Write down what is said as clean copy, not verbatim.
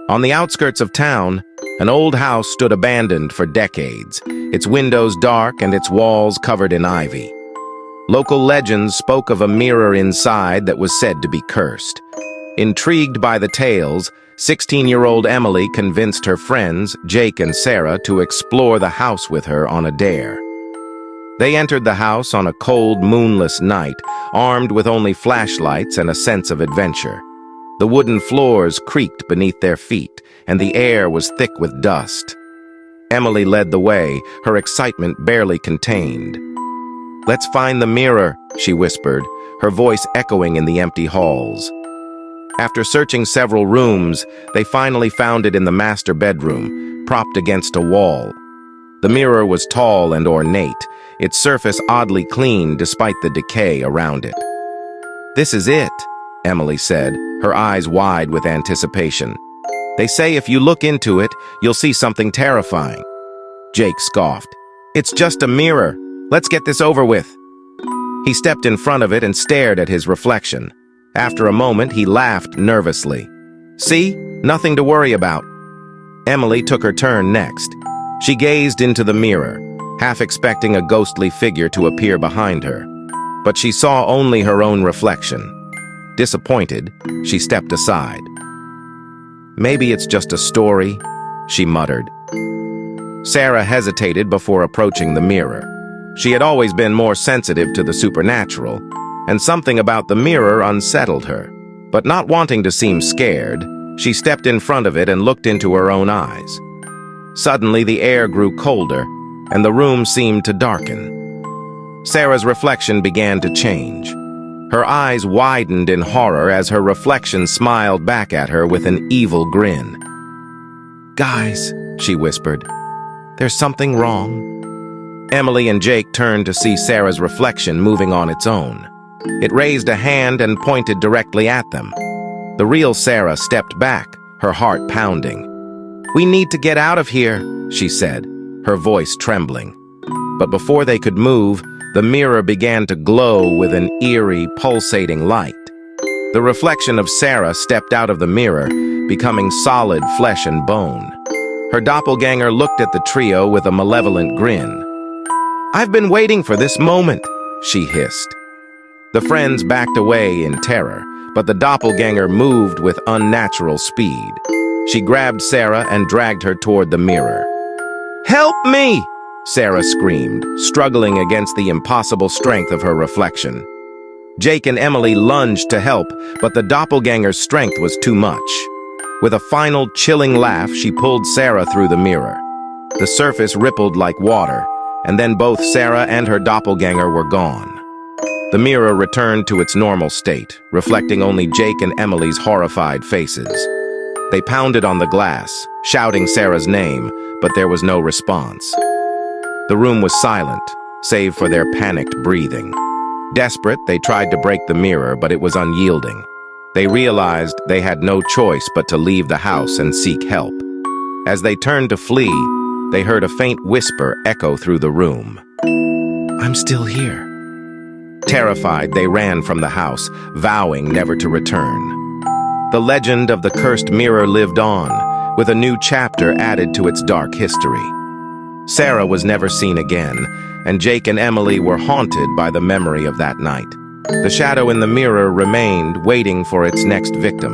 On the outskirts of town, an old house stood abandoned for decades, its windows dark and its walls covered in ivy. Local legends spoke of a mirror inside that was said to be cursed. Intrigued by the tales, 16-year-old Emily convinced her friends, Jake and Sarah, to explore the house with her on a dare. They entered the house on a cold, moonless night, armed with only flashlights and a sense of adventure. The wooden floors creaked beneath their feet, and the air was thick with dust. Emily led the way, her excitement barely contained. "Let's find the mirror," she whispered, her voice echoing in the empty halls. After searching several rooms, they finally found it in the master bedroom, propped against a wall. The mirror was tall and ornate, its surface oddly clean despite the decay around it. "This is it," Emily said, her eyes wide with anticipation. "They say if you look into it, you'll see something terrifying." Jake scoffed. "It's just a mirror. Let's get this over with." He stepped in front of it and stared at his reflection. After a moment, he laughed nervously. "See? Nothing to worry about." Emily took her turn next. She gazed into the mirror, half expecting a ghostly figure to appear behind her. But she saw only her own reflection. Disappointed, she stepped aside. "Maybe it's just a story," she muttered. Sarah hesitated before approaching the mirror. She had always been more sensitive to the supernatural, and something about the mirror unsettled her. But not wanting to seem scared, she stepped in front of it and looked into her own eyes. Suddenly, the air grew colder, and the room seemed to darken. Sarah's reflection began to change. Her eyes widened in horror as her reflection smiled back at her with an evil grin. "Guys," she whispered, "there's something wrong." Emily and Jake turned to see Sarah's reflection moving on its own. It raised a hand and pointed directly at them. The real Sarah stepped back, her heart pounding. "We need to get out of here," she said, her voice trembling. But before they could move, the mirror began to glow with an eerie, pulsating light. The reflection of Sarah stepped out of the mirror, becoming solid flesh and bone. Her doppelganger looked at the trio with a malevolent grin. "I've been waiting for this moment," she hissed. The friends backed away in terror, but the doppelganger moved with unnatural speed. She grabbed Sarah and dragged her toward the mirror. "Help me!" Sarah screamed, struggling against the impossible strength of her reflection. Jake and Emily lunged to help, but the doppelganger's strength was too much. With a final chilling laugh, she pulled Sarah through the mirror. The surface rippled like water, and then both Sarah and her doppelganger were gone. The mirror returned to its normal state, reflecting only Jake and Emily's horrified faces. They pounded on the glass, shouting Sarah's name, but there was no response. The room was silent, save for their panicked breathing. Desperate, they tried to break the mirror, but it was unyielding. They realized they had no choice but to leave the house and seek help. As they turned to flee, they heard a faint whisper echo through the room. "I'm still here." Terrified, they ran from the house, vowing never to return. The legend of the cursed mirror lived on, with a new chapter added to its dark history. Sarah was never seen again, and Jake and Emily were haunted by the memory of that night. The shadow in the mirror remained, waiting for its next victim.